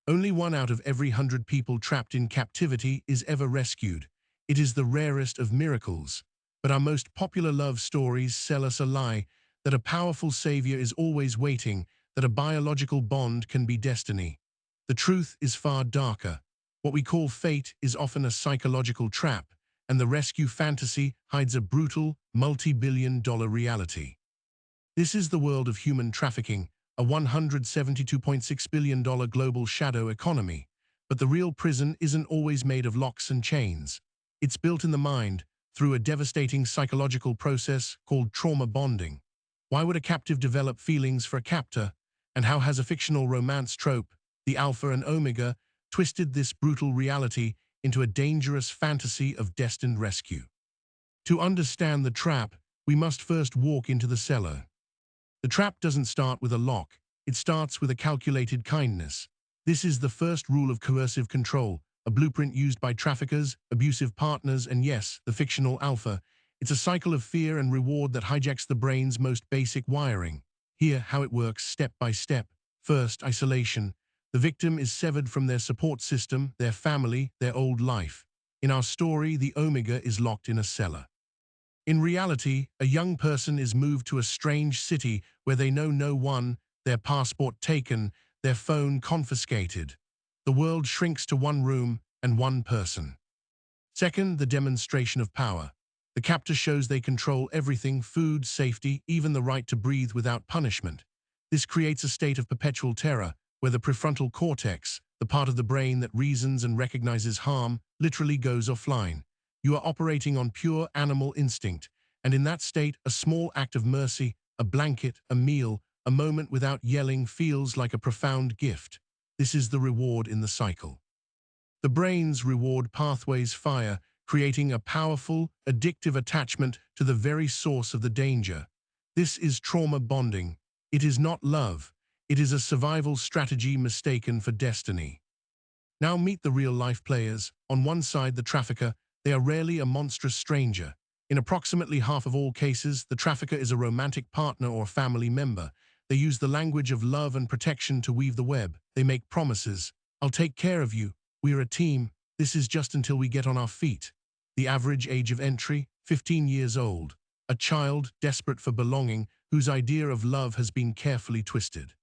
Only one out of every 100 people trapped in captivity is ever rescued. It is the rarest of miracles. But our most popular love stories sell us a lie, that a powerful savior is always waiting, that a biological bond can be destiny. The truth is far darker. What we call fate is often a psychological trap, and the rescue fantasy hides a brutal, multi-billion-dollar reality. This is the world of human trafficking, a $172.6 billion global shadow economy. But the real prison isn't always made of locks and chains. It's built in the mind, through a devastating psychological process called trauma bonding. Why would a captive develop feelings for a captor? And how has a fictional romance trope, the Alpha and Omega, twisted this brutal reality into a dangerous fantasy of destined rescue? To understand the trap, we must first walk into the cellar. The trap doesn't start with a lock, it starts with a calculated kindness. This is the first rule of coercive control, a blueprint used by traffickers, abusive partners, and yes, the fictional Alpha. It's a cycle of fear and reward that hijacks the brain's most basic wiring. Here, how it works step by step. First, isolation. The victim is severed from their support system, their family, their old life. In our story, the Omega is locked in a cellar. In reality, a young person is moved to a strange city where they know no one, their passport taken, their phone confiscated. The world shrinks to one room and one person. Second, the demonstration of power. The captor shows they control everything: food, safety, even the right to breathe without punishment. This creates a state of perpetual terror, where the prefrontal cortex, the part of the brain that reasons and recognizes harm, literally goes offline. You are operating on pure animal instinct, and in that state, a small act of mercy, a blanket, a meal, a moment without yelling feels like a profound gift. This is the reward in the cycle. The brain's reward pathways fire, creating a powerful, addictive attachment to the very source of the danger. This is trauma bonding. It is not love. It is a survival strategy mistaken for destiny. Now meet the real-life players. On one side, the trafficker. They are rarely a monstrous stranger. In approximately half of all cases, the trafficker is a romantic partner or family member. They use the language of love and protection to weave the web. They make promises. I'll take care of you. We're a team. This is just until we get on our feet. The average age of entry, 15 years old. A child desperate for belonging, whose idea of love has been carefully twisted.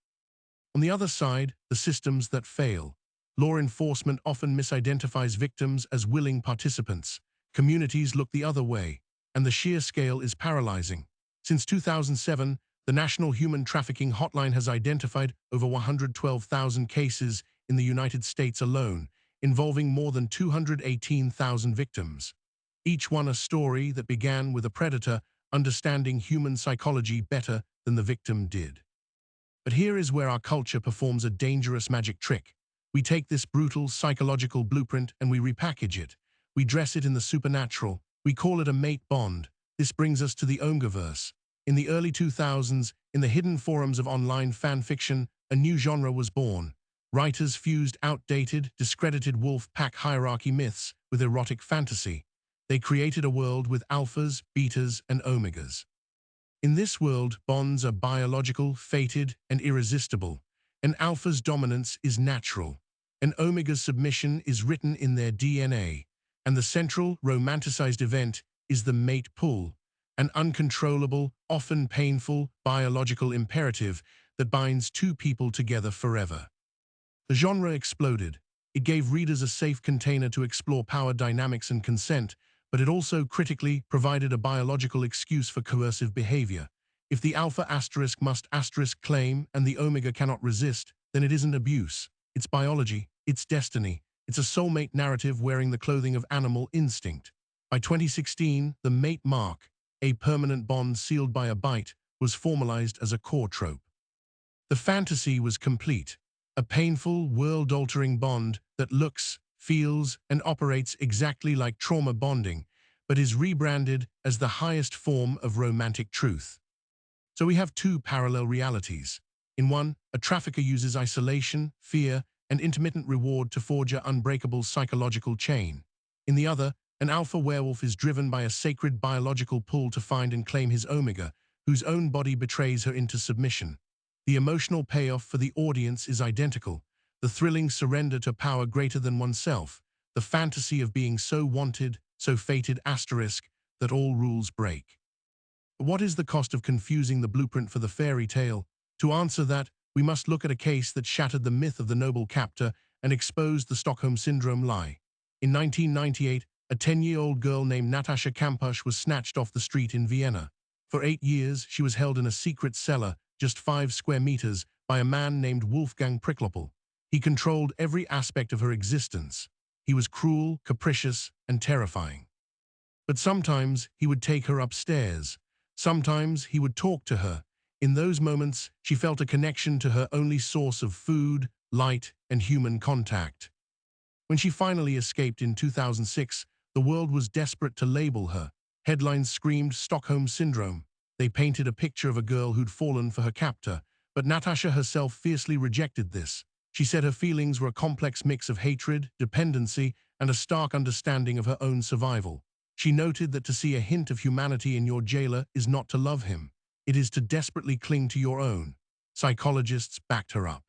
On the other side, the systems that fail. Law enforcement often misidentifies victims as willing participants. Communities look the other way, and the sheer scale is paralyzing. Since 2007, the National Human Trafficking Hotline has identified over 112,000 cases in the United States alone, involving more than 218,000 victims. Each one a story that began with a predator understanding human psychology better than the victim did. But here is where our culture performs a dangerous magic trick. We take this brutal psychological blueprint and we repackage it. We dress it in the supernatural. We call it a mate bond. This brings us to the Omegaverse. In the early 2000s, in the hidden forums of online fan fiction, a new genre was born. Writers fused outdated, discredited wolf pack hierarchy myths with erotic fantasy. They created a world with alphas, betas, and omegas. In this world, bonds are biological, fated, and irresistible. An alpha's dominance is natural. An omega's submission is written in their DNA. And the central, romanticized event is the mate pull, an uncontrollable, often painful, biological imperative that binds two people together forever. The genre exploded. It gave readers a safe container to explore power dynamics and consent, but it also critically provided a biological excuse for coercive behavior. If the alpha asterisk must asterisk claim and the omega cannot resist, then it isn't abuse. It's biology, it's destiny, it's a soulmate narrative wearing the clothing of animal instinct. By 2016, the mate mark, a permanent bond sealed by a bite, was formalized as a core trope. The fantasy was complete, a painful, world-altering bond that looks, feels, and operates exactly like trauma bonding, but is rebranded as the highest form of romantic truth. So we have two parallel realities. In one, a trafficker uses isolation, fear, and intermittent reward to forge an unbreakable psychological chain. In the other, an alpha werewolf is driven by a sacred biological pull to find and claim his omega, whose own body betrays her into submission. The emotional payoff for the audience is identical. the thrilling surrender to power greater than oneself, the fantasy of being so wanted, so fated asterisk, that all rules break. What is the cost of confusing the blueprint for the fairy tale? To answer that, we must look at a case that shattered the myth of the noble captor and exposed the Stockholm Syndrome lie. In 1998, a 10-year-old girl named Natasha Kampusch was snatched off the street in Vienna. For 8 years, she was held in a secret cellar, just 5 square meters, by a man named Wolfgang Prickloppel. He controlled every aspect of her existence. He was cruel, capricious, and terrifying. But sometimes he would take her upstairs. Sometimes he would talk to her. In those moments, she felt a connection to her only source of food, light, and human contact. When she finally escaped in 2006, the world was desperate to label her. Headlines screamed Stockholm Syndrome. They painted a picture of a girl who'd fallen for her captor, but Natasha herself fiercely rejected this. She said her feelings were a complex mix of hatred, dependency, and a stark understanding of her own survival. She noted that to see a hint of humanity in your jailer is not to love him. It is to desperately cling to your own. Psychologists backed her up.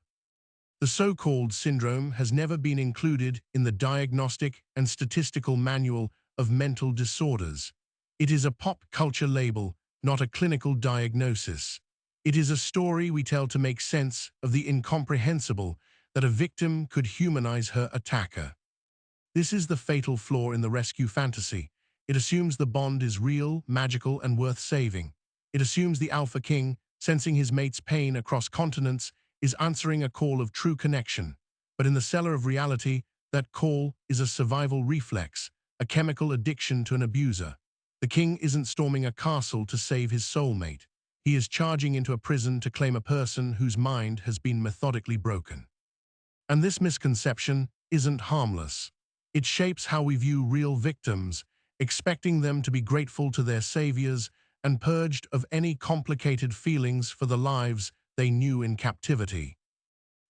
The so-called syndrome has never been included in the Diagnostic and Statistical Manual of Mental Disorders. It is a pop culture label, not a clinical diagnosis. It is a story we tell to make sense of the incomprehensible, that a victim could humanize her attacker. This is the fatal flaw in the rescue fantasy. It assumes the bond is real, magical, and worth saving. It assumes the alpha king, sensing his mate's pain across continents, is answering a call of true connection. But in the cellar of reality, that call is a survival reflex, a chemical addiction to an abuser. The king isn't storming a castle to save his soulmate. He is charging into a prison to claim a person whose mind has been methodically broken. And this misconception isn't harmless. It shapes how we view real victims, expecting them to be grateful to their saviors and purged of any complicated feelings for the lives they knew in captivity.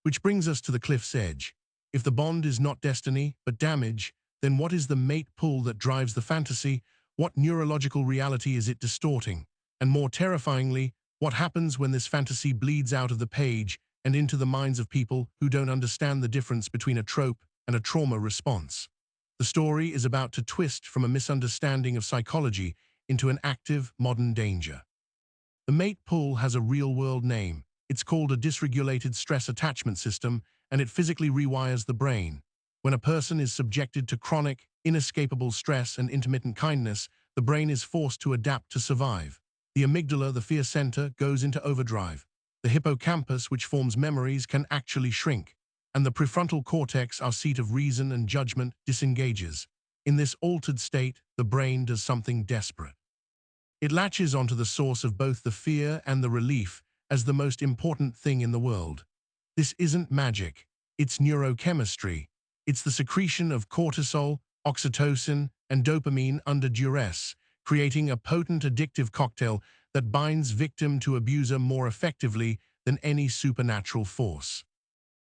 Which brings us to the cliff's edge. If the bond is not destiny, but damage, then what is the mate pull that drives the fantasy? What neurological reality is it distorting? And more terrifyingly, what happens when this fantasy bleeds out of the page and into the minds of people who don't understand the difference between a trope and a trauma response? The story is about to twist from a misunderstanding of psychology into an active, modern danger. The mate pull has a real-world name. It's called a dysregulated stress attachment system, and it physically rewires the brain. When a person is subjected to chronic, inescapable stress and intermittent kindness, the brain is forced to adapt to survive. The amygdala, the fear center, goes into overdrive. The hippocampus, which forms memories, can actually shrink. And the prefrontal cortex, our seat of reason and judgment, disengages. In this altered state, the brain does something desperate. It latches onto the source of both the fear and the relief as the most important thing in the world. This isn't magic. It's neurochemistry. It's the secretion of cortisol, oxytocin, and dopamine under duress, creating a potent addictive cocktail that binds victim to abuser more effectively than any supernatural force.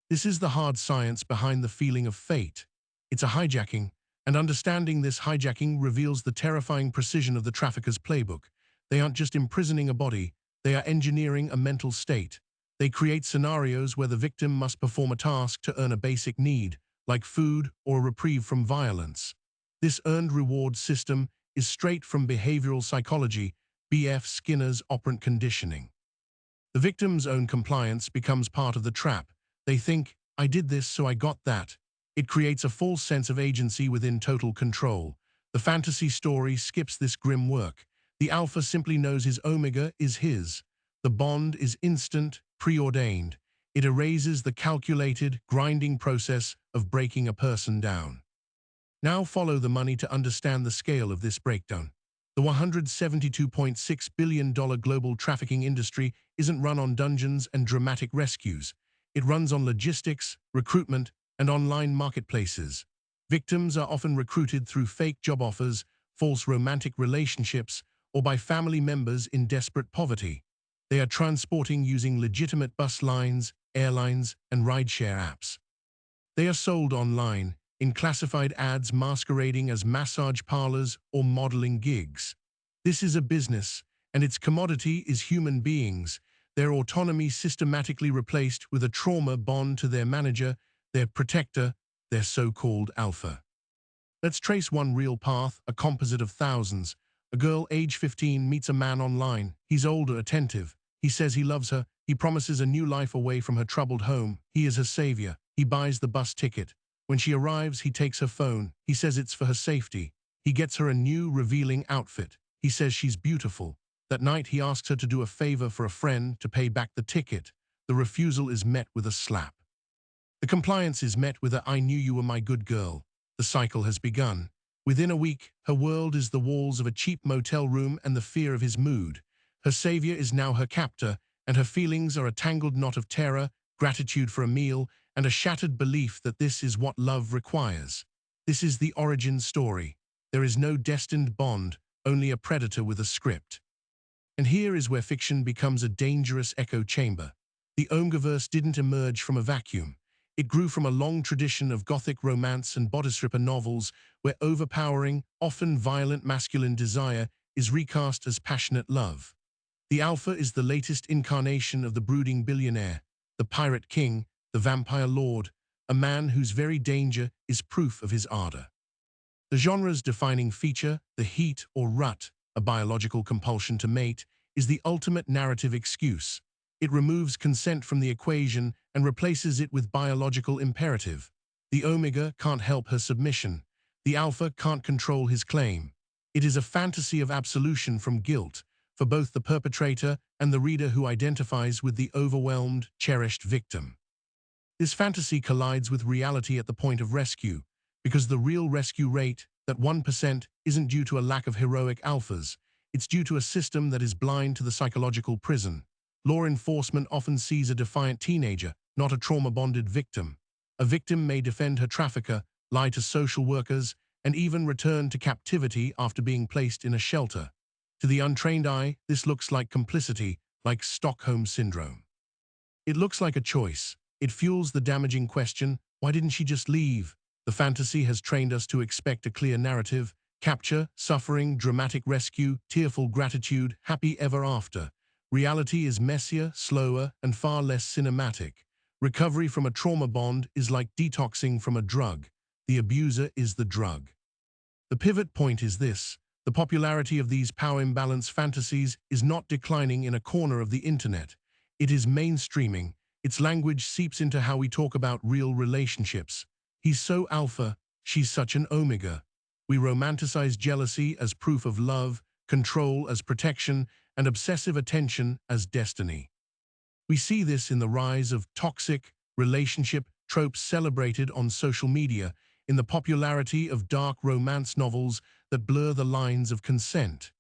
This is the hard science behind the feeling of fate. It's a hijacking, and understanding this hijacking reveals the terrifying precision of the trafficker's playbook. They aren't just imprisoning a body, they are engineering a mental state. They create scenarios where the victim must perform a task to earn a basic need, like food or a reprieve from violence. This earned reward system is straight from behavioral psychology, B.F. Skinner's operant conditioning. The victim's own compliance becomes part of the trap. They think, I did this so I got that. It creates a false sense of agency within total control. The fantasy story skips this grim work. The alpha simply knows his omega is his. The bond is instant, preordained. It erases the calculated, grinding process of breaking a person down. Now follow the money to understand the scale of this breakdown. The $172.6 billion global trafficking industry isn't run on dungeons and dramatic rescues. It runs on logistics, recruitment, and online marketplaces. Victims are often recruited through fake job offers, false romantic relationships, or by family members in desperate poverty. They are transporting using legitimate bus lines, airlines, and rideshare apps. They are sold online, in classified ads masquerading as massage parlors or modeling gigs. This is a business, and its commodity is human beings, their autonomy systematically replaced with a trauma bond to their manager, their protector, their so-called alpha. Let's trace one real path, a composite of thousands. A girl, age 15, meets a man online. He's older, attentive. He says he loves her. He promises a new life away from her troubled home. He is her savior. He buys the bus ticket. When she arrives, he takes her phone. He says it's for her safety. He gets her a new, revealing outfit. He says she's beautiful. That night, he asks her to do a favor for a friend to pay back the ticket. The refusal is met with a slap. The compliance is met with a "I knew you were my good girl." The cycle has begun. Within a week, her world is the walls of a cheap motel room and the fear of his mood. Her savior is now her captor, and her feelings are a tangled knot of terror, gratitude for a meal, and a shattered belief that this is what love requires. This is the origin story. There is no destined bond, only a predator with a script. And here is where fiction becomes a dangerous echo chamber. The Omgiverse didn't emerge from a vacuum. It grew from a long tradition of Gothic romance and bodice-ripper novels where overpowering, often violent masculine desire is recast as passionate love. The alpha is the latest incarnation of the brooding billionaire, the pirate king, the vampire lord, a man whose very danger is proof of his ardor. The genre's defining feature, the heat or rut, a biological compulsion to mate, is the ultimate narrative excuse. It removes consent from the equation and replaces it with biological imperative. The omega can't help her submission. The alpha can't control his claim. It is a fantasy of absolution from guilt for both the perpetrator and the reader who identifies with the overwhelmed, cherished victim. This fantasy collides with reality at the point of rescue, because the real rescue rate, that 1%, isn't due to a lack of heroic alphas. It's due to a system that is blind to the psychological prison. Law enforcement often sees a defiant teenager, not a trauma-bonded victim. A victim may defend her trafficker, lie to social workers, and even return to captivity after being placed in a shelter. To the untrained eye, this looks like complicity, like Stockholm Syndrome. It looks like a choice. It fuels the damaging question, why didn't she just leave? The fantasy has trained us to expect a clear narrative: capture, suffering, dramatic rescue, tearful gratitude, happy ever after. Reality is messier, slower, and far less cinematic. Recovery from a trauma bond is like detoxing from a drug. The abuser is the drug. The pivot point is this: the popularity of these power imbalance fantasies is not declining in a corner of the internet. It is mainstreaming. Its language seeps into how we talk about real relationships. He's so alpha, she's such an omega. We romanticize jealousy as proof of love, control as protection, and obsessive attention as destiny. We see this in the rise of toxic relationship tropes celebrated on social media, in the popularity of dark romance novels that blur the lines of consent.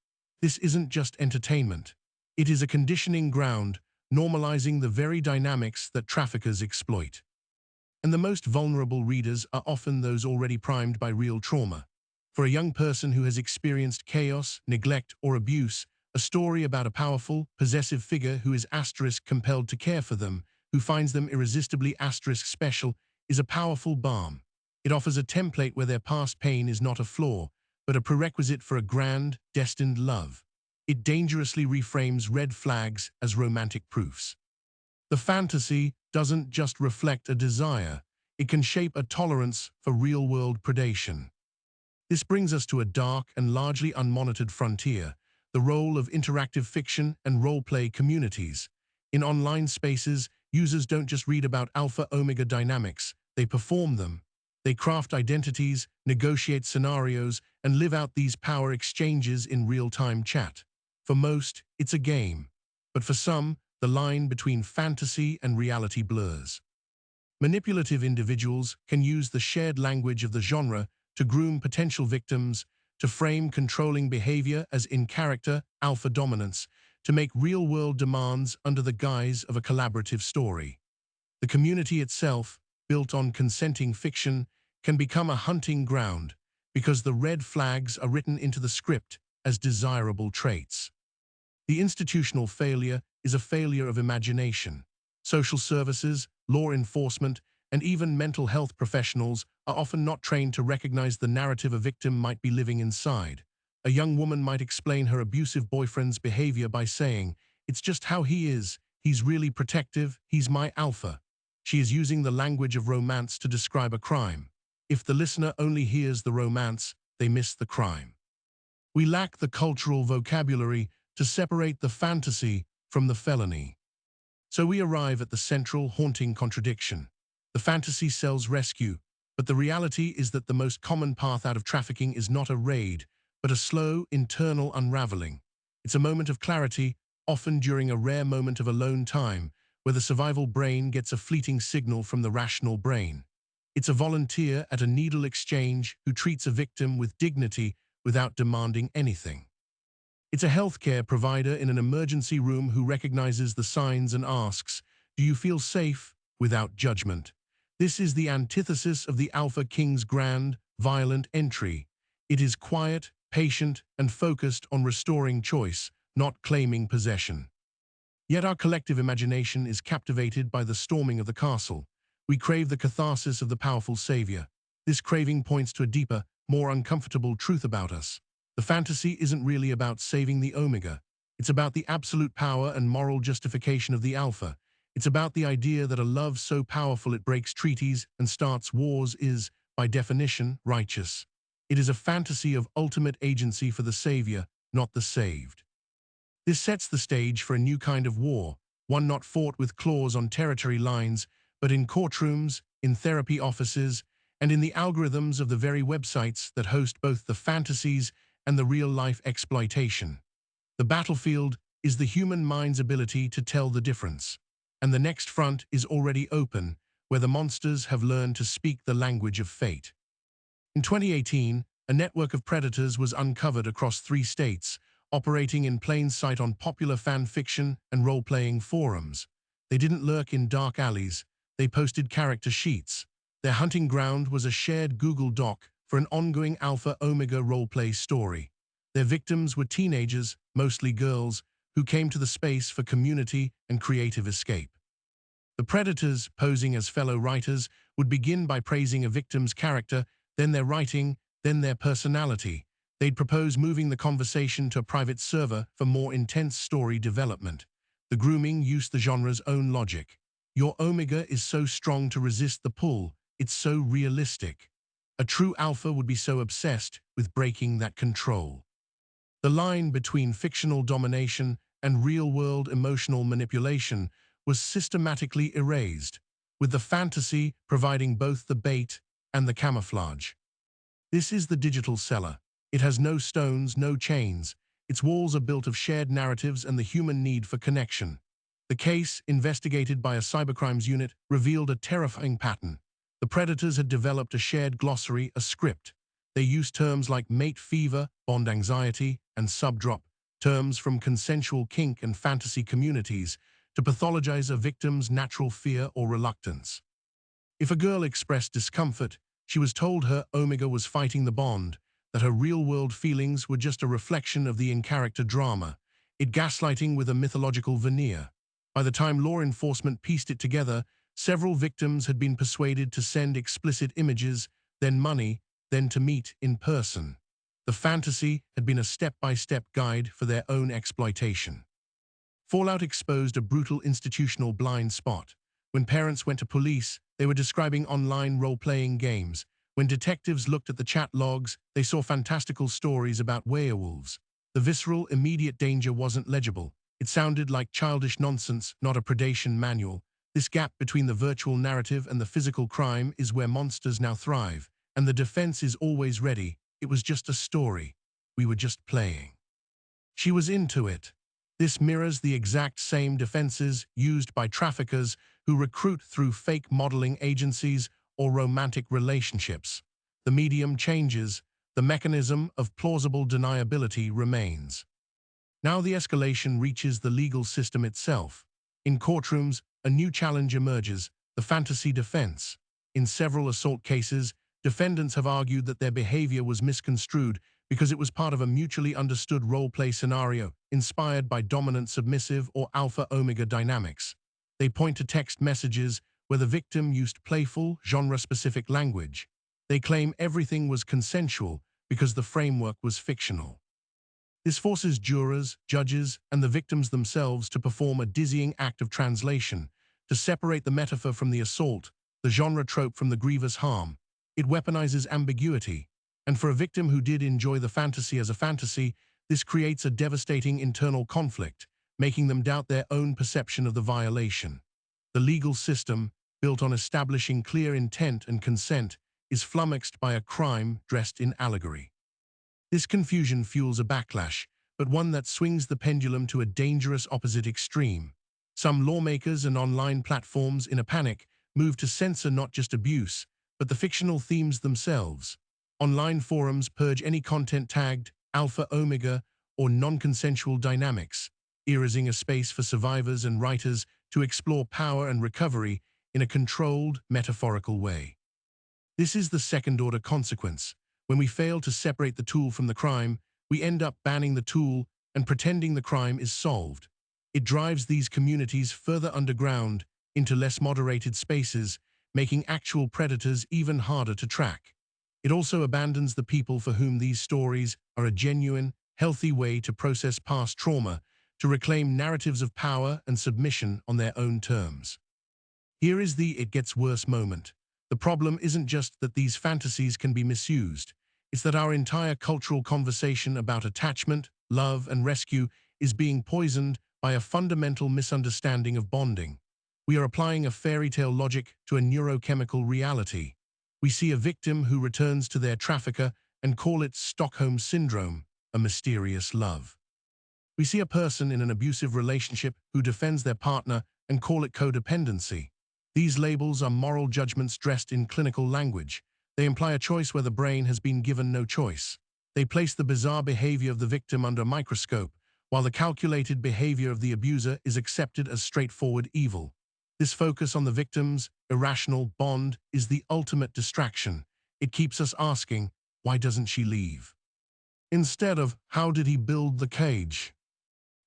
This isn't just entertainment. It is a conditioning ground, normalizing the very dynamics that traffickers exploit. And the most vulnerable readers are often those already primed by real trauma. For a young person who has experienced chaos, neglect, or abuse, a story about a powerful, possessive figure who is compelled to care for them, who finds them irresistibly special, is a powerful balm. It offers a template where their past pain is not a flaw, but a prerequisite for a grand, destined love. It dangerously reframes red flags as romantic proofs. The fantasy doesn't just reflect a desire, it can shape a tolerance for real-world predation. This brings us to a dark and largely unmonitored frontier: the role of interactive fiction and role-play communities. In online spaces, users don't just read about alpha-omega dynamics, they perform them. They craft identities, negotiate scenarios, and live out these power exchanges in real-time chat. For most, it's a game. But for some, the line between fantasy and reality blurs. Manipulative individuals can use the shared language of the genre to groom potential victims, to frame controlling behavior as in-character alpha dominance, to make real-world demands under the guise of a collaborative story. The community itself, built on consenting fiction, can become a hunting ground because the red flags are written into the script as desirable traits. The institutional failure is a failure of imagination. Social services, law enforcement, and even mental health professionals are often not trained to recognize the narrative a victim might be living inside. A young woman might explain her abusive boyfriend's behavior by saying, "It's just how he is. He's really protective. He's my alpha." She is using the language of romance to describe a crime. If the listener only hears the romance, they miss the crime. We lack the cultural vocabulary to separate the fantasy from the felony. So we arrive at the central, haunting contradiction. The fantasy sells rescue, but the reality is that the most common path out of trafficking is not a raid, but a slow, internal unraveling. It's a moment of clarity, often during a rare moment of alone time, where the survival brain gets a fleeting signal from the rational brain. It's a volunteer at a needle exchange who treats a victim with dignity without demanding anything. It's a healthcare provider in an emergency room who recognizes the signs and asks, "Do you feel safe?" without judgment. This is the antithesis of the Alpha King's grand, violent entry. It is quiet, patient, and focused on restoring choice, not claiming possession. Yet our collective imagination is captivated by the storming of the castle. We crave the catharsis of the powerful savior. This craving points to a deeper, more uncomfortable truth about us. The fantasy isn't really about saving the Omega. It's about the absolute power and moral justification of the Alpha. It's about the idea that a love so powerful it breaks treaties and starts wars is, by definition, righteous. It is a fantasy of ultimate agency for the savior, not the saved. This sets the stage for a new kind of war, one not fought with claws on territory lines, but in courtrooms, in therapy offices, and in the algorithms of the very websites that host both the fantasies and the real-life exploitation. The battlefield is the human mind's ability to tell the difference, and the next front is already open, where the monsters have learned to speak the language of fate. In 2018, a network of predators was uncovered across 3 states, operating in plain sight on popular fan fiction and role-playing forums. They didn't lurk in dark alleys, they posted character sheets. Their hunting ground was a shared Google Doc for an ongoing Alpha-Omega roleplay story. Their victims were teenagers, mostly girls, who came to the space for community and creative escape. The predators, posing as fellow writers, would begin by praising a victim's character, then their writing, then their personality. They'd propose moving the conversation to a private server for more intense story development. The grooming used the genre's own logic. Your Omega is so strong to resist the pull, it's so realistic. A true alpha would be so obsessed with breaking that control. The line between fictional domination and real-world emotional manipulation was systematically erased, with the fantasy providing both the bait and the camouflage. This is the digital cellar. It has no stones, no chains. Its walls are built of shared narratives and the human need for connection. The case, investigated by a cybercrimes unit, revealed a terrifying pattern. The predators had developed a shared glossary, a script. They used terms like mate fever, bond anxiety, and subdrop, terms from consensual kink and fantasy communities, to pathologize a victim's natural fear or reluctance. If a girl expressed discomfort, she was told her Omega was fighting the bond, that her real-world feelings were just a reflection of the in-character drama, it gaslighting with a mythological veneer. By the time law enforcement pieced it together, several victims had been persuaded to send explicit images, then money, then to meet in person. The fantasy had been a step-by-step guide for their own exploitation. Fallout exposed a brutal institutional blind spot. When parents went to police, they were describing online role-playing games. When detectives looked at the chat logs, they saw fantastical stories about werewolves. The visceral, immediate danger wasn't legible. It sounded like childish nonsense, not a predation manual. This gap between the virtual narrative and the physical crime is where monsters now thrive, and the defense is always ready. It was just a story. We were just playing. She was into it. This mirrors the exact same defenses used by traffickers who recruit through fake modeling agencies or romantic relationships. The medium changes, the mechanism of plausible deniability remains. Now the escalation reaches the legal system itself. In courtrooms, a new challenge emerges, the fantasy defense. In several assault cases, defendants have argued that their behavior was misconstrued because it was part of a mutually understood role-play scenario inspired by dominant submissive or alpha-omega dynamics. They point to text messages where the victim used playful, genre-specific language. They claim everything was consensual because the framework was fictional. This forces jurors, judges, and the victims themselves to perform a dizzying act of translation, to separate the metaphor from the assault, the genre trope from the grievous harm. It weaponizes ambiguity. And for a victim who did enjoy the fantasy as a fantasy, this creates a devastating internal conflict, making them doubt their own perception of the violation. The legal system, built on establishing clear intent and consent, is flummoxed by a crime dressed in allegory. This confusion fuels a backlash, but one that swings the pendulum to a dangerous opposite extreme. Some lawmakers and online platforms, in a panic, move to censor not just abuse, but the fictional themes themselves. Online forums purge any content tagged alpha, omega, or non-consensual dynamics, erasing a space for survivors and writers to explore power and recovery in a controlled, metaphorical way. This is the second-order consequence. When we fail to separate the tool from the crime, we end up banning the tool and pretending the crime is solved. It drives these communities further underground into less moderated spaces, making actual predators even harder to track. It also abandons the people for whom these stories are a genuine, healthy way to process past trauma, to reclaim narratives of power and submission on their own terms. Here is the "it gets worse" moment. The problem isn't just that these fantasies can be misused. It's that our entire cultural conversation about attachment, love, and rescue is being poisoned by a fundamental misunderstanding of bonding. We are applying a fairy tale logic to a neurochemical reality. We see a victim who returns to their trafficker and call it Stockholm Syndrome, a mysterious love. We see a person in an abusive relationship who defends their partner and call it codependency. These labels are moral judgments dressed in clinical language. They imply a choice where the brain has been given no choice. They place the bizarre behavior of the victim under a microscope, while the calculated behavior of the abuser is accepted as straightforward evil. This focus on the victim's irrational bond is the ultimate distraction. It keeps us asking, why doesn't she leave? Instead of, how did he build the cage?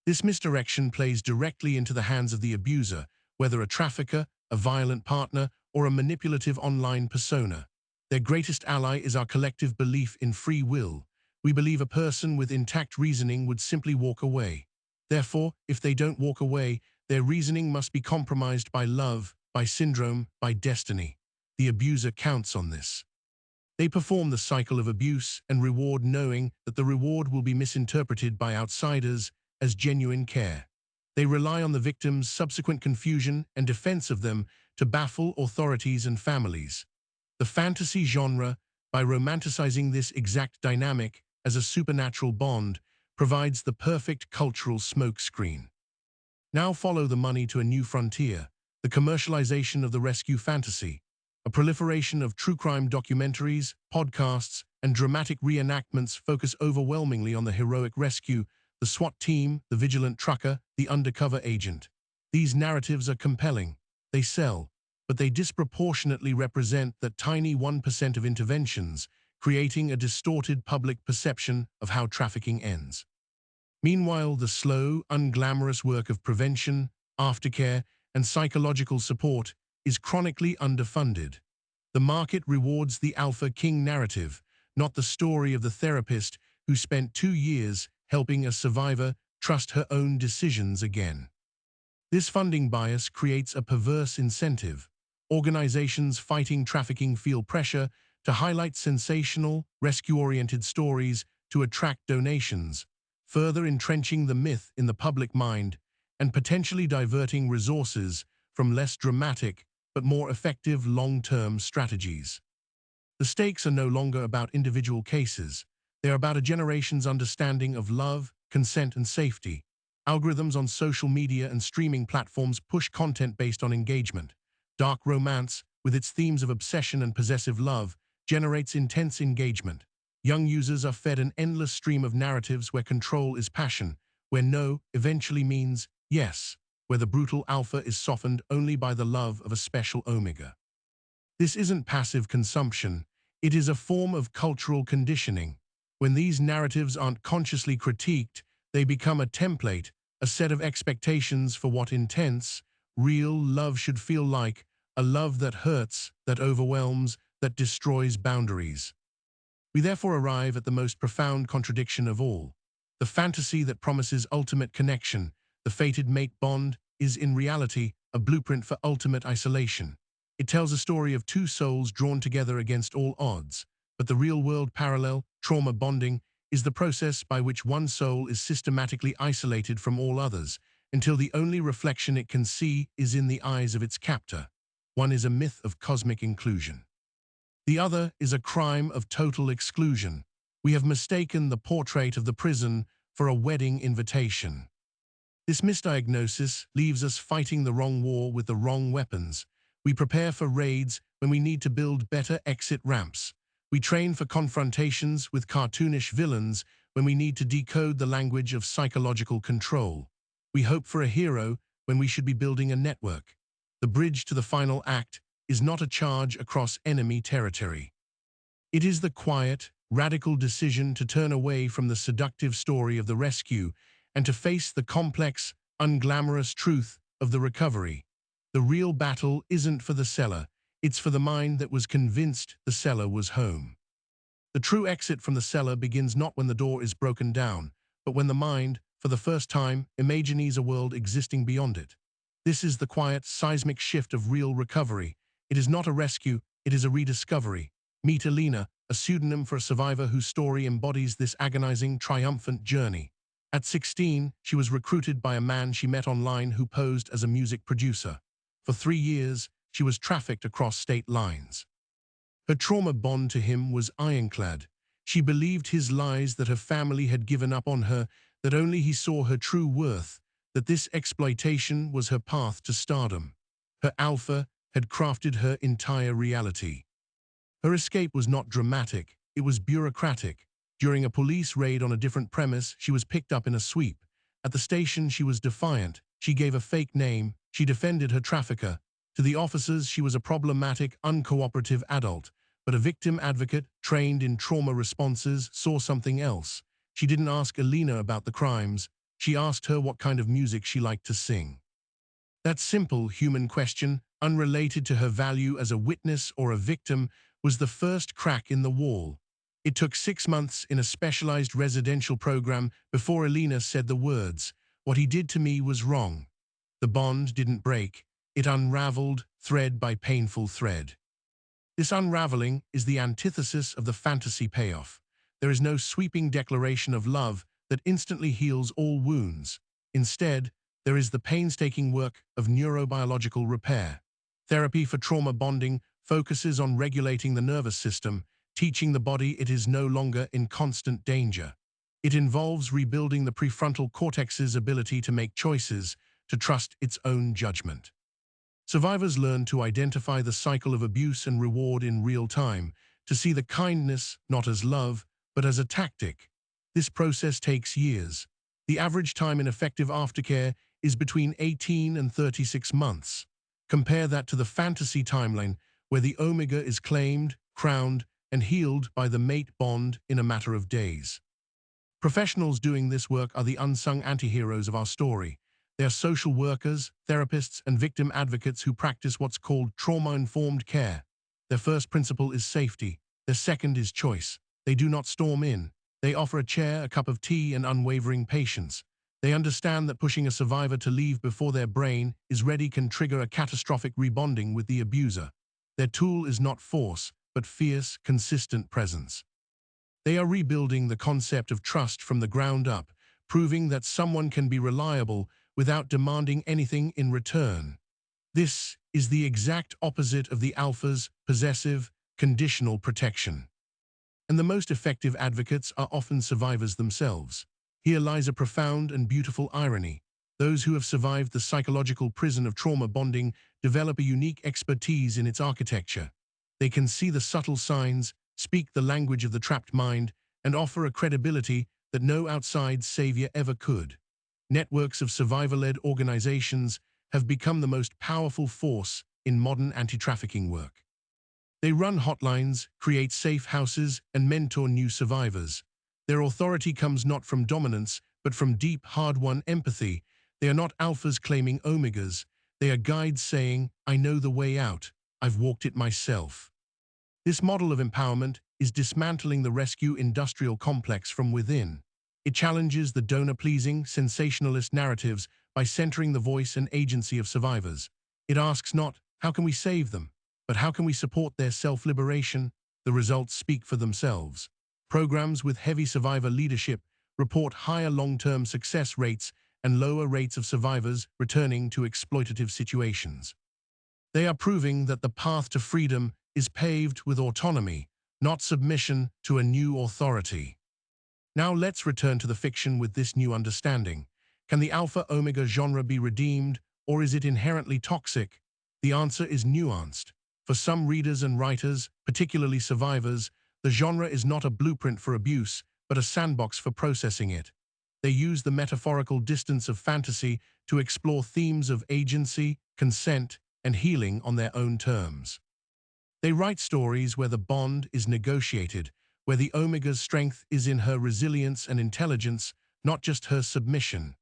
This misdirection plays directly into the hands of the abuser, whether a trafficker, a violent partner, or a manipulative online persona. Their greatest ally is our collective belief in free will. We believe a person with intact reasoning would simply walk away. Therefore, if they don't walk away, their reasoning must be compromised by love, by syndrome, by destiny. The abuser counts on this. They perform the cycle of abuse and reward, knowing that the reward will be misinterpreted by outsiders as genuine care. They rely on the victim's subsequent confusion and defense of them to baffle authorities and families. The fantasy genre, by romanticizing this exact dynamic as a supernatural bond, provides the perfect cultural smokescreen. Now follow the money to a new frontier, the commercialization of the rescue fantasy. A proliferation of true crime documentaries, podcasts, and dramatic reenactments focus overwhelmingly on the heroic rescue, the SWAT team, the vigilant trucker, the undercover agent. These narratives are compelling. They sell, but they disproportionately represent that tiny 1% of interventions, creating a distorted public perception of how trafficking ends. Meanwhile, the slow, unglamorous work of prevention, aftercare, and psychological support is chronically underfunded. The market rewards the alpha king narrative, not the story of the therapist who spent 2 years helping a survivor trust her own decisions again. This funding bias creates a perverse incentive. Organizations fighting trafficking feel pressure to highlight sensational, rescue-oriented stories to attract donations, further entrenching the myth in the public mind and potentially diverting resources from less dramatic but more effective long-term strategies. The stakes are no longer about individual cases. They are about a generation's understanding of love, consent, and safety. Algorithms on social media and streaming platforms push content based on engagement. Dark romance, with its themes of obsession and possessive love, generates intense engagement. Young users are fed an endless stream of narratives where control is passion, where no eventually means yes, where the brutal alpha is softened only by the love of a special omega. This isn't passive consumption. It is a form of cultural conditioning. When these narratives aren't consciously critiqued, they become a template, a set of expectations for what intense, real love should feel like, a love that hurts, that overwhelms, that destroys boundaries. We therefore arrive at the most profound contradiction of all. The fantasy that promises ultimate connection, the fated mate bond, is in reality a blueprint for ultimate isolation. It tells a story of two souls drawn together against all odds, but the real-world parallel, trauma bonding, is the process by which one soul is systematically isolated from all others, until the only reflection it can see is in the eyes of its captor. One is a myth of cosmic inclusion. The other is a crime of total exclusion. We have mistaken the portrait of the prison for a wedding invitation. This misdiagnosis leaves us fighting the wrong war with the wrong weapons. We prepare for raids when we need to build better exit ramps. We train for confrontations with cartoonish villains when we need to decode the language of psychological control. We hope for a hero when we should be building a network. The bridge to the final act is not a charge across enemy territory. It is the quiet, radical decision to turn away from the seductive story of the rescue and to face the complex, unglamorous truth of the recovery. The real battle isn't for the cellar, it's for the mind that was convinced the cellar was home. The true exit from the cellar begins not when the door is broken down, but when the mind, for the first time, imagines a world existing beyond it. This is the quiet, seismic shift of real recovery. It is not a rescue, it is a rediscovery. Meet Alina, a pseudonym for a survivor whose story embodies this agonizing, triumphant journey. At 16, she was recruited by a man she met online who posed as a music producer. For 3 years, she was trafficked across state lines. Her trauma bond to him was ironclad. She believed his lies, that her family had given up on her, that only he saw her true worth, that this exploitation was her path to stardom. Her alpha had crafted her entire reality. Her escape was not dramatic, it was bureaucratic. During a police raid on a different premise, she was picked up in a sweep. At the station, she was defiant. She gave a fake name. She defended her trafficker. To the officers, she was a problematic, uncooperative adult. But a victim advocate, trained in trauma responses, saw something else. She didn't ask Alina about the crimes. She asked her what kind of music she liked to sing. That simple human question, unrelated to her value as a witness or a victim, was the first crack in the wall. It took 6 months in a specialized residential program before Alina said the words, "What he did to me was wrong." The bond didn't break. It unraveled, thread by painful thread. This unraveling is the antithesis of the fantasy payoff. There is no sweeping declaration of love that instantly heals all wounds. Instead, there is the painstaking work of neurobiological repair. Therapy for trauma bonding focuses on regulating the nervous system, teaching the body it is no longer in constant danger. It involves rebuilding the prefrontal cortex's ability to make choices, to trust its own judgment. Survivors learn to identify the cycle of abuse and reward in real time, to see the kindness not as love, but as a tactic. This process takes years. The average time in effective aftercare is between 18 and 36 months. Compare that to the fantasy timeline, where the omega is claimed, crowned, and healed by the mate bond in a matter of days. Professionals doing this work are the unsung antiheroes of our story. They are social workers, therapists, and victim advocates who practice what's called trauma-informed care. Their first principle is safety. Their second is choice. They do not storm in. They offer a chair, a cup of tea, and unwavering patience. They understand that pushing a survivor to leave before their brain is ready can trigger a catastrophic rebonding with the abuser. Their tool is not force, but fierce, consistent presence. They are rebuilding the concept of trust from the ground up, proving that someone can be reliable without demanding anything in return. This is the exact opposite of the alpha's possessive, conditional protection. And the most effective advocates are often survivors themselves. Here lies a profound and beautiful irony. Those who have survived the psychological prison of trauma bonding develop a unique expertise in its architecture. They can see the subtle signs, speak the language of the trapped mind, and offer a credibility that no outside savior ever could. Networks of survivor-led organizations have become the most powerful force in modern anti-trafficking work. They run hotlines, create safe houses, and mentor new survivors. Their authority comes not from dominance, but from deep, hard-won empathy. They are not alphas claiming omegas. They are guides saying, "I know the way out. I've walked it myself." This model of empowerment is dismantling the rescue industrial complex from within. It challenges the donor-pleasing, sensationalist narratives by centering the voice and agency of survivors. It asks not, how can we save them, but how can we support their self-liberation? The results speak for themselves. Programs with heavy survivor leadership report higher long-term success rates and lower rates of survivors returning to exploitative situations. They are proving that the path to freedom is paved with autonomy, not submission to a new authority. Now let's return to the fiction with this new understanding. Can the alpha-omega genre be redeemed, or is it inherently toxic? The answer is nuanced. For some readers and writers, particularly survivors, the genre is not a blueprint for abuse, but a sandbox for processing it. They use the metaphorical distance of fantasy to explore themes of agency, consent, and healing on their own terms. They write stories where the bond is negotiated, where the Omega's strength is in her resilience and intelligence, not just her submission.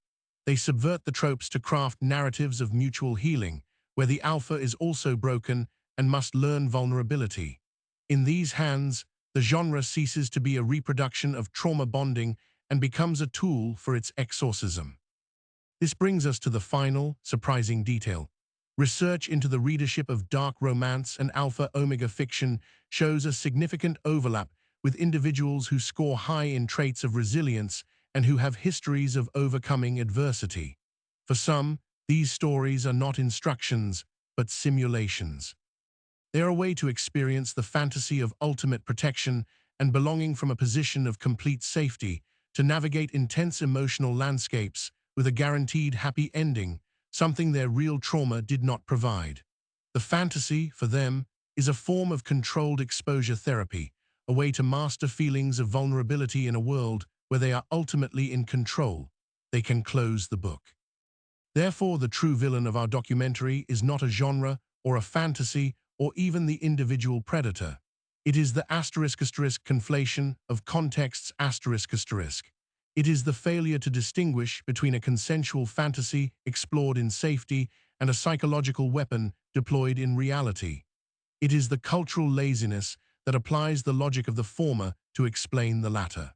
They subvert the tropes to craft narratives of mutual healing, where the alpha is also broken and must learn vulnerability. In these hands, the genre ceases to be a reproduction of trauma bonding and becomes a tool for its exorcism. This brings us to the final, surprising detail. Research into the readership of dark romance and alpha-omega fiction shows a significant overlap with individuals who score high in traits of resilience and who have histories of overcoming adversity. For some, these stories are not instructions, but simulations. They are a way to experience the fantasy of ultimate protection and belonging from a position of complete safety, to navigate intense emotional landscapes with a guaranteed happy ending, something their real trauma did not provide. The fantasy, for them, is a form of controlled exposure therapy, a way to master feelings of vulnerability in a world where they are ultimately in control. They can close the book. Therefore, the true villain of our documentary is not a genre or a fantasy or even the individual predator. It is the *** conflation of contexts ***. It is the failure to distinguish between a consensual fantasy explored in safety and a psychological weapon deployed in reality. It is the cultural laziness that applies the logic of the former to explain the latter.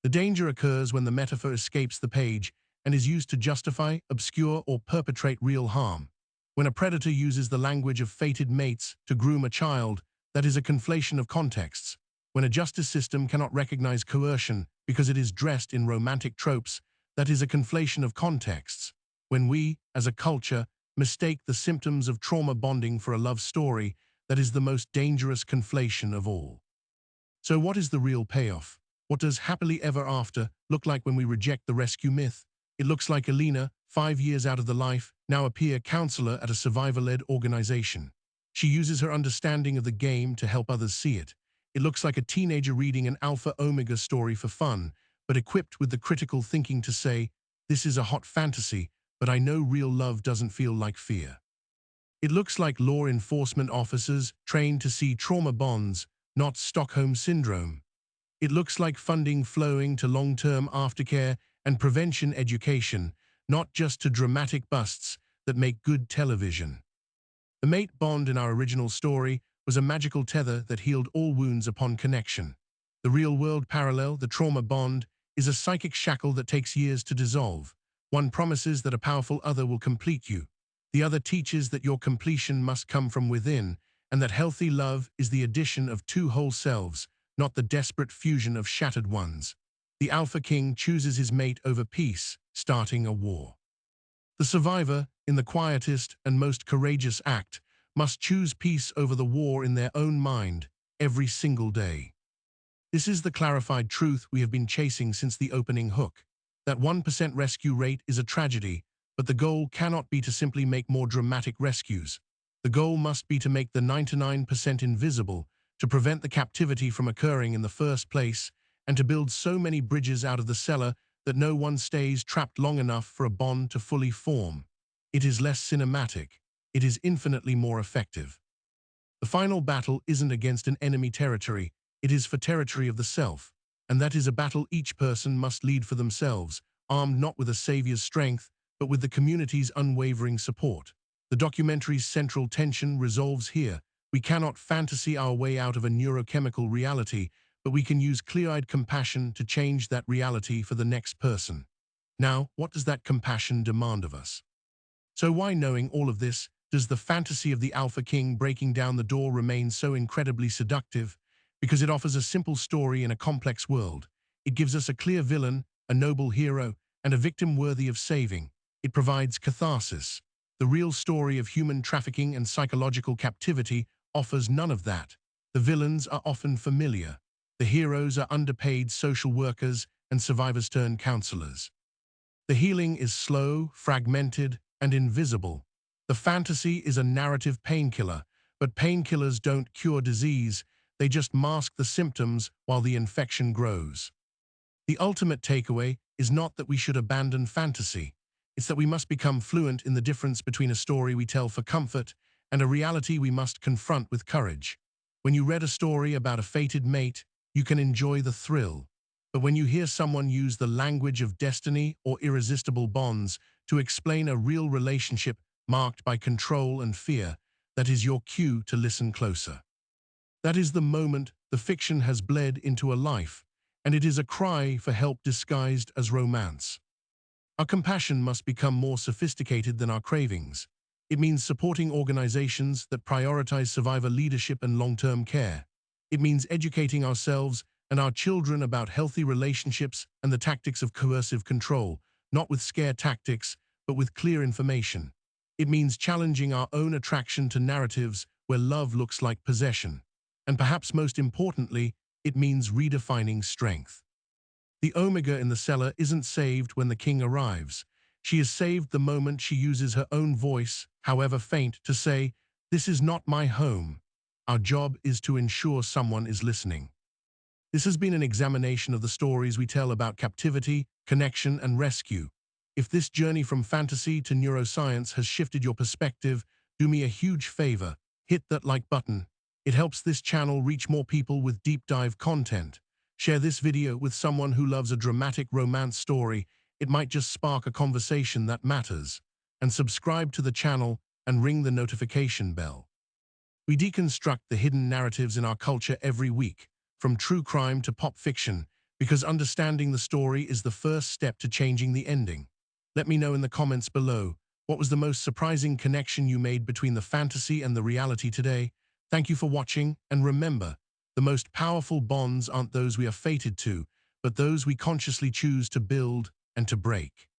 The danger occurs when the metaphor escapes the page and is used to justify, obscure, or perpetrate real harm. When a predator uses the language of fated mates to groom a child, that is a conflation of contexts. When a justice system cannot recognize coercion because it is dressed in romantic tropes, that is a conflation of contexts. When we, as a culture, mistake the symptoms of trauma bonding for a love story, that is the most dangerous conflation of all. So what is the real payoff? What does happily ever after look like when we reject the rescue myth? It looks like Alina, 5 years out of the life, now a peer counselor at a survivor-led organization. She uses her understanding of the game to help others see it. It looks like a teenager reading an alpha-omega story for fun, but equipped with the critical thinking to say, this is a hot fantasy, but I know real love doesn't feel like fear. It looks like law enforcement officers trained to see trauma bonds, not Stockholm Syndrome. It looks like funding flowing to long-term aftercare and prevention education, not just to dramatic busts that make good television. The mate bond in our original story was a magical tether that healed all wounds upon connection. The real-world parallel, the trauma bond, is a psychic shackle that takes years to dissolve. One promises that a powerful other will complete you. The other teaches that your completion must come from within, and that healthy love is the addition of two whole selves, not the desperate fusion of shattered ones. The Alpha King chooses his mate over peace, starting a war. The survivor, in the quietest and most courageous act, must choose peace over the war in their own mind every single day. This is the clarified truth we have been chasing since the opening hook. That 1% rescue rate is a tragedy, but the goal cannot be to simply make more dramatic rescues. The goal must be to make the 99% invisible, to prevent the captivity from occurring in the first place, and to build so many bridges out of the cellar that no one stays trapped long enough for a bond to fully form. It is less cinematic. It is infinitely more effective. The final battle isn't against an enemy territory, it is for territory of the self, and that is a battle each person must lead for themselves, armed not with a savior's strength, but with the community's unwavering support. The documentary's central tension resolves here. We cannot fantasy our way out of a neurochemical reality, but we can use clear-eyed compassion to change that reality for the next person. Now, what does that compassion demand of us? So why, knowing all of this, does the fantasy of the Alpha King breaking down the door remain so incredibly seductive? Because it offers a simple story in a complex world. It gives us a clear villain, a noble hero, and a victim worthy of saving. It provides catharsis. The real story of human trafficking and psychological captivity offers none of that. The villains are often familiar. The heroes are underpaid social workers and survivors turned counselors. The healing is slow, fragmented, and invisible. The fantasy is a narrative painkiller, but painkillers don't cure disease, they just mask the symptoms while the infection grows. The ultimate takeaway is not that we should abandon fantasy. It's that we must become fluent in the difference between a story we tell for comfort and a reality we must confront with courage. When you read a story about a fated mate, you can enjoy the thrill. But when you hear someone use the language of destiny or irresistible bonds to explain a real relationship marked by control and fear, that is your cue to listen closer. That is the moment the fiction has bled into a life, and it is a cry for help disguised as romance. Our compassion must become more sophisticated than our cravings. It means supporting organizations that prioritize survivor leadership and long-term care. It means educating ourselves and our children about healthy relationships and the tactics of coercive control, not with scare tactics, but with clear information. It means challenging our own attraction to narratives where love looks like possession. And perhaps most importantly, it means redefining strength. The Omega in the cellar isn't saved when the king arrives. She is saved the moment she uses her own voice, however faint, to say, "This is not my home." Our job is to ensure someone is listening. This has been an examination of the stories we tell about captivity, connection, and rescue. If this journey from fantasy to neuroscience has shifted your perspective, do me a huge favor, hit that like button. It helps this channel reach more people with deep dive content. Share this video with someone who loves a dramatic romance story. It might just spark a conversation that matters. And subscribe to the channel and ring the notification bell. We deconstruct the hidden narratives in our culture every week, from true crime to pop fiction, because understanding the story is the first step to changing the ending. Let me know in the comments below, what was the most surprising connection you made between the fantasy and the reality today? Thank you for watching, and remember, the most powerful bonds aren't those we are fated to, but those we consciously choose to build and to break.